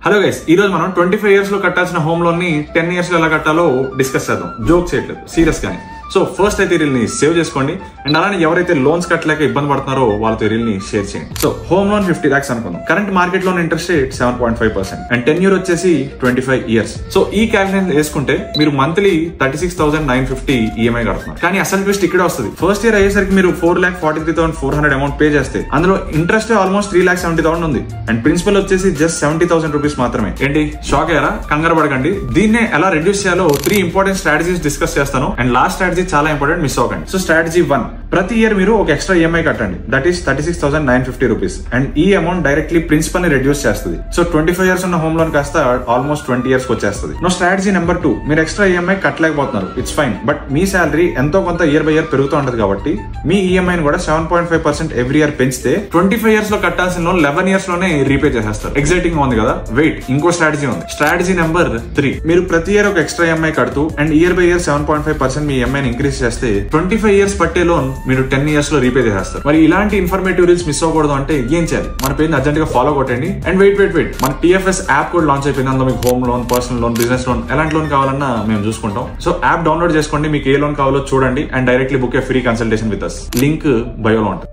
Hello guys, ఈ రోజు మనం 25 years లో కట్టాల్సిన హోమ్ లోన్ ని 10 years లో ఎలా కట్టాలో డిస్కస్ చేద్దాం. జోక్ చేయట్లేదు, సీరియస్ గానే. సో ఫస్ట్ అయితే రీల్ ని సేవ్ చేసుకోండి అండ్ అలానే ఎవరైతే లోన్స్ కట్టలేక ఇబ్బంది పడుతున్నారో వాళ్ళతో రీల్ ని షేర్ చేయండి. సో హోమ్ లోన్ 50 lakhs అనుకుందాం. Current market loan interest rate 7.5% and 10 year వచ్చేసి 25 years. సో ఈ క్యాల్కులేషన్ వేసుకుంటే మీరు మంత్లీ 36,950 ఈఎంఐ కడుతున్నారు. కానీ అసలు ట్విస్ట్ ఇక్కడే వస్తుంది. ఫస్ట్ ఇయర్ అయ్యేసరికి మీరు 4,43,400 అమౌంట్ పే చేస్తే అందులో ఇంట్రెస్ట్ ఆల్మోస్ట్ 3,70,000 ఉంది అండ్ ప్రిన్సిపల్ వచ్చేసి జస్ట్ 70,000 రూపీస్ మాత్రమే. ఏంటి షాక్ అయ్యారా? కంగారు పడకండి. దీన్నే ఎలా రెడ్యూస్ చేయాలో 3 ఇంపార్టెంట్ స్ట్రాటజీస్ డిస్కస్ చేస్తాను అండ్ లాస్ట్ స్ట్రాటజీ చాలా ఇంపార్టెంట్, మిస్ అవ్వకండి. సో స్ట్రాటజీ 1, ప్రతి ఇయర్ మీరు ఒక ఎక్స్ట్రా ఈఎంఐ కట్టండి. దట్ ఈస్ 36,950 రూపీస్ అండ్ ఈ అమౌంట్ డైరెక్ట్లీ ప్రిన్సిపల్ ని రెడ్యూస్ చేస్తుంది. సో 25 years ఉన్న హోమ్ లోన్ కాస్త ఆల్మోస్ట్ 20 years వచ్చేస్తుంది. నో స్ట్రాటజీ నెంబర్ 2, మీరు ఎక్స్ట్రా ఈఎంఐ కట్టలేకపోతున్నారు, ఇట్స్ ఫైన్. బట్ మీ శాలరీ ఎంతో కొంత ఇయర్ బై ఇయర్ పెరుగుతూ ఉంటుంది కాబట్టి మీ ఈఎంఐ కూడా 7.5% ఎవ్రీ ఇయర్ పెంచితే 25 years లో కట్టాల్సిన లోన్ 11 years లోనే రీపే చేసేస్తారు. ఎగ్జైటింగ్ ఉంది కదా? వెయిట్, ఇంకో స్ట్రాటజీ ఉంది. స్ట్రాటజీ నెంబర్ 3, మీరు ప్రతి ఇయర్ ఒక ఎక్స్ట్రా ఈఎంఐ కడుతూ and year by year 7.5% me EMI increase చేస్తే 25 years పట్టే లోన్ మీరు 10 years లో రీపే చేస్తారు. మరి ఇలాంటి ఇన్ఫర్మేటివ్ రీల్స్ మిస్ అవ్వకూడదు అంటే ఏం చేయాలి? మన పేజ్ అర్జెంట్ గా ఫాలో కొట్టండి. అండ్ వెయిట్, మన TFS యాప్ కూడా లాంచ్ అయిపోయింది. అందులో మీకు home loan, personal loan, business loan ఎలాంటి లోన్ కావాలన్నా మేము చూసుకుంటాం. సో యాప్ డౌన్లోడ్ చేసుకోండి, మీకు ఏ లోన్ కావాలో చూడండి and directly book a free consultation with us. Link బయోలో ఉంటుంది.